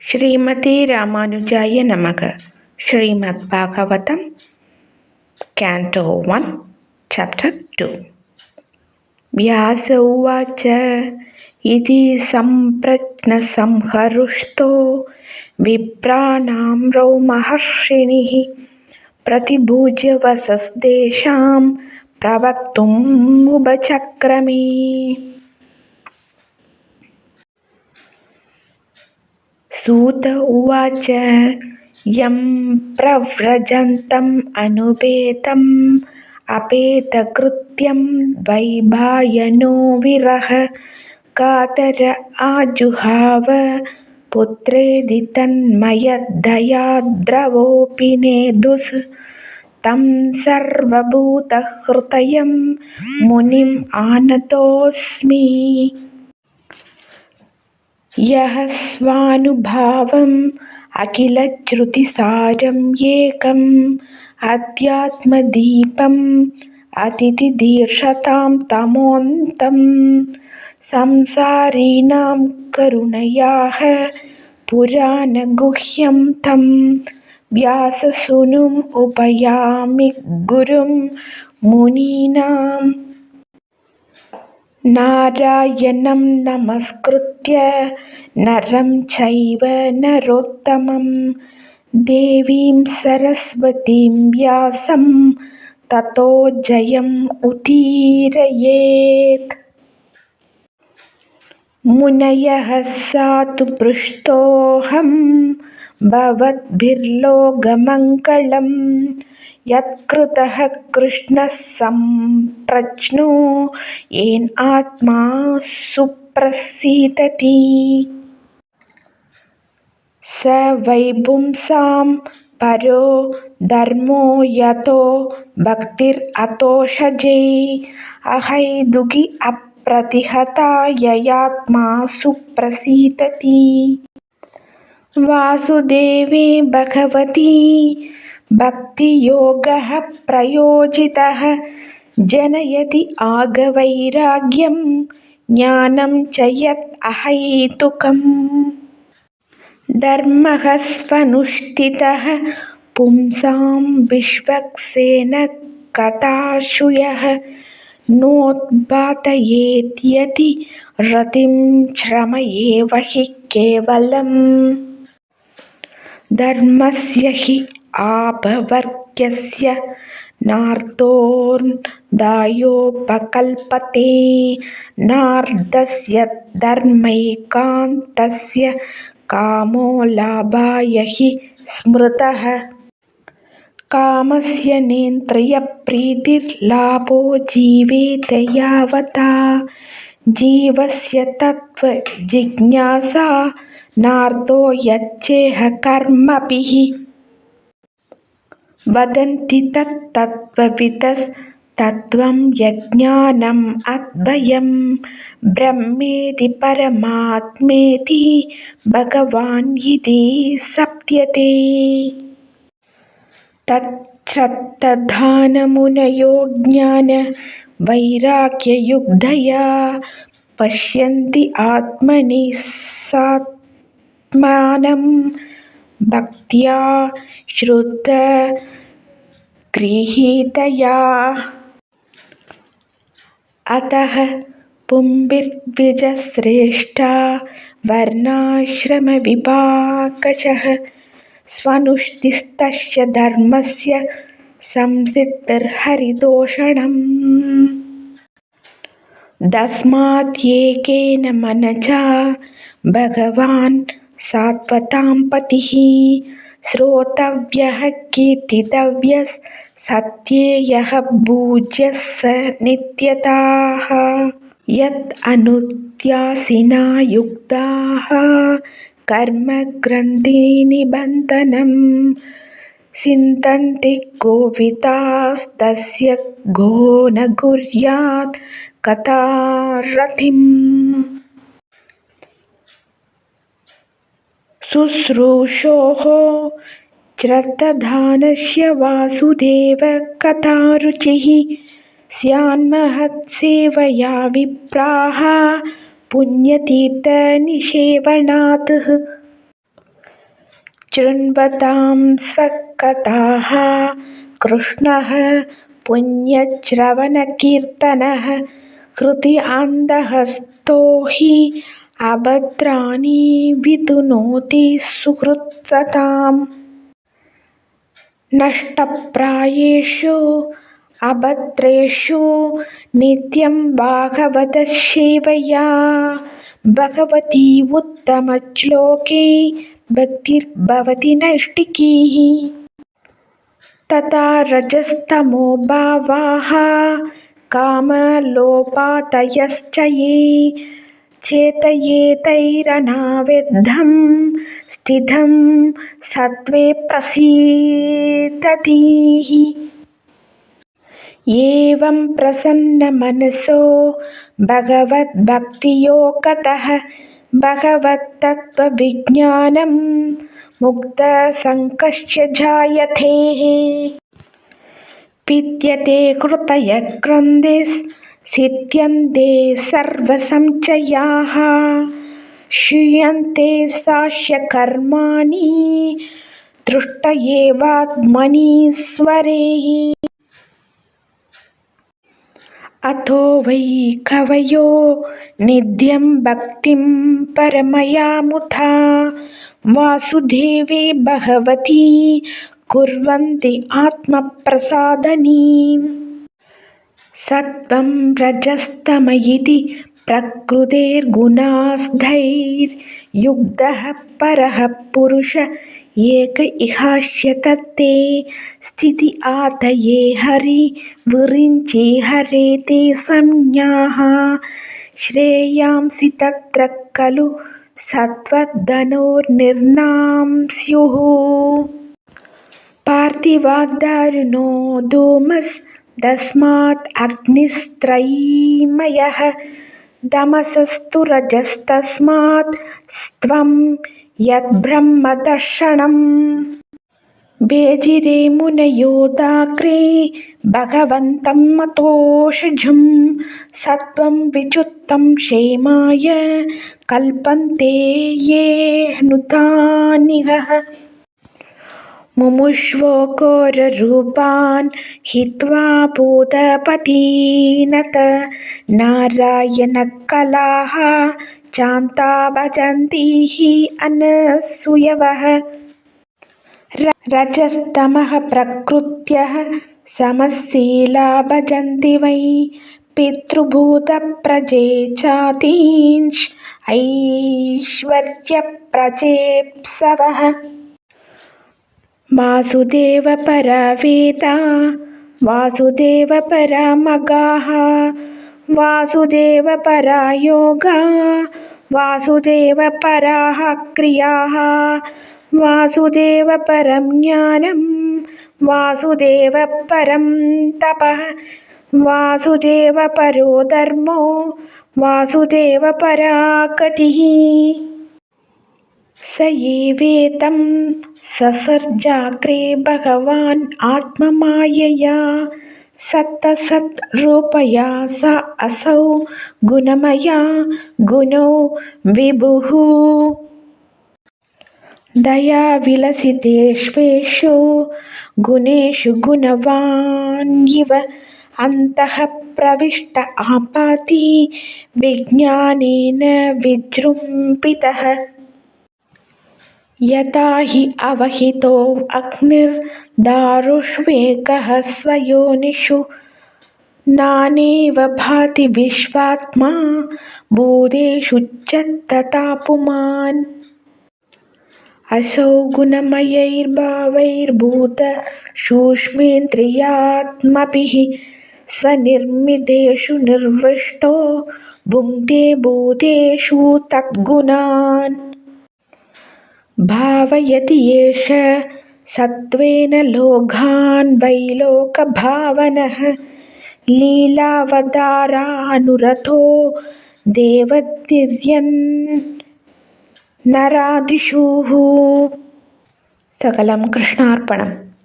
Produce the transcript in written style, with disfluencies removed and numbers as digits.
श्रीमते रामानुजाय नमः। श्रीमद्भागवतम् कैंटो 1 चैप्टर 2। व्यास उवाच इति सम्प्रश्नसंहरुष्टो विप्राणाम्रो महर्षिणिः प्रतिभूज्य वसस्तेषां प्रवक्तुमुपचक्रमे। सूत उवाच यं प्रव्रजन्तम् अनुपेतम् अपेतकृत्यं वैभायनो विरह कातर आजुहाव पुत्रेदि तन्मयदयाद्रवोऽपि नेदुस् तं सर्वभूतहृदयं मुनिम् आनतोऽस्मि। यः स्वानुभावम् अखिलश्रुतिसारम् एकम् अध्यात्मदीपम् अतिथिदीर्षतां तमोऽन्तम् संसारिणां करुणयाः पुराणगुह्यं तं व्याससूनुम् उपयामि गुरुं मुनीनाम्। नारायणं नमस्कृत्य नरं चैव नरोत्तमं देवीं सरस्वतीं व्यासं ततो जयम् उदीरयेत्। मुनयः साधु पृष्टोऽहं भवद्भिर्लोकमङ्गलं यत्कृतः कृष्णः सम्प्रश्नो येन आत्मा सुप्रसीदति। स वै पुंसां परो धर्मो यतो भक्तिरतोषजे अहैतुकी अप्रतिहता ययात्मा सुप्रसीदति। वासुदेवे भगवती भक्तियोगः प्रयोजितः जनयति आगवैराग्यं ज्ञानं च यत् अहैतुकम्। धर्मः स्वनुष्ठितः पुंसां विश्वक्सेन कथाश्रूयः नोत्पादयेत्यति रतिं श्रम एव हि केवलम्। धर्मस्य हि अपवर्ग्यस्य नार्थोऽदायोपकल्पते नार्थस्य धर्मैकान्तस्य कामो लाभाय हि स्मृतः। कामस्य नेन्द्रियप्रीतिर्लाभो जीवेत यावता जीवस्य तत्त्वजिज्ञासा नार्थो यच्चेह कर्मभिः। वदन्ति तत्तत्त्वविदस्तत्त्वं यज्ञानम् अद्वयं ब्रह्मेति परमात्मेति भगवान् इति सप्यते। तच्छ्रद्धानमुनयो ज्ञानवैराग्ययुक्तया पश्यन्ति आत्मनि सात्मानं भक्त्या श्रद्धागृहीतया। अतः पुंभिर्द्विजश्रेष्ठा वर्णाश्रमविभागशः स्वनुष्ठिस्तस्य धर्मस्य संसिद्धिर्हरितोषणम्। तस्मादेकेन मनसा भगवान् सात्वतां पतिः श्रोतव्यः कीर्तितव्यः सत्येयः पूज्यः स नित्यताः। यत् अनुध्यासिना युक्ताः कर्मग्रन्थिनिबन्धनं सिन्तन्ति गोवितास्तस्य गो न कुर्यात् कथारतिम्। शुश्रूषोः श्रद्धानस्य वासुदेव कथारुचिः स्यान्महत्सेवया विप्राः पुण्यतीर्थनिषेवणात्। शृण्वतां स्वकथाः कृष्णः पुण्यश्रवणकीर्तनः हृदि अन्धहस्तो हि अभद्राणि वितनोति सुहृत्सताम् नष्टप्रायेषु अभद्रेषु नित्यं भागवतसेवया भगवती उत्तमश्लोके भक्तिर्भवति नैष्टिकीः तथा रजस्तमो भावाः कामलोपातयश्च ये चेतयेतैरनाविद्धं स्थितं सत्त्वे प्रसीदति एवं प्रसन्नमनसो भगवद्भक्तियोगतः भगवत्तत्त्वविज्ञानं मुक्तसङ्गस्य जायते विद्यते हृदयग्रन्थिसिद्ध्यन्ते सर्वसंशयाः क्षीयन्ते साक्ष्यकर्माणि दृष्ट एवात्मनीश्वरैः अतो वै कवयो नित्यं भक्तिं परमयामुथा वासुदेवे भगवती कुर्वन्ति आत्मप्रसादनीं सत्त्वं रजस्तम इति प्रकृतेर्गुणास्धैर्युक्तः परः पुरुष एक इहास्य तत्ते स्थिति आतये हरि विरिञ्चि हरे ते संज्ञाः श्रेयांसि तत्र खलु सत्त्वधनोर्निर्नां स्युः पार्थिवादारुणो धूमस्तस्मात् अग्निस्त्रयीमयः तमसस्तु रजस्तस्मात् स्त्वं यद्ब्रह्मदर्शनम् भेजिरे मुनयोदाग्रे भगवन्तं मतोषजं सत्त्वं विचुत्तं क्षेमाय कल्पन्ते ये नुतानिगः मुमुष्वो घोररूपान् हित्वा भूतपतीनत नारायणकलाः चान्ता भजन्ति हि अनसूयवः रजस्तमः प्रकृत्यः समशीला भजन्ति वै पितृभूतप्रजे चातींश् ऐश्वर्यप्रजेप्सवः वासुदेवपरवेदा वासुदेवपरमगाः वासुदेवपरयोगा वासुदेवपराः क्रियाः वासुदेवपरं ज्ञानं वासुदेवपरं तपः वासुदेवपरो धर्मो वासुदेवपरा गतिः स एवेदं ससर्जाग्रे भगवान् आत्ममायया सत्तसत् रूपया स असौ गुणमया गुणो विभुः दया विलसितेष्वेषु गुणेषु गुणवान् इव अन्तः प्रविष्ट आपाति विज्ञानेन विजृम्भितः यथा हि अवहितो अग्निर्दारुष्वेगः स्वयोनिषु नानेव भाति विश्वात्मा भूतेषु च तथा पुमान् असौ गुणमयैर्भावैर्भूत सूक्ष्मेन्द्रियात्मभिः स्वनिर्मितेषु निर्विष्टो भुङ्क्ते भूतेषु तद्गुणान् भावयति एष सत्त्वेन लोकान् वैलोकभावनः लीलावतारानुरतो देवतिर्यन् नरादिषु सकलं कृष्णार्पणम्।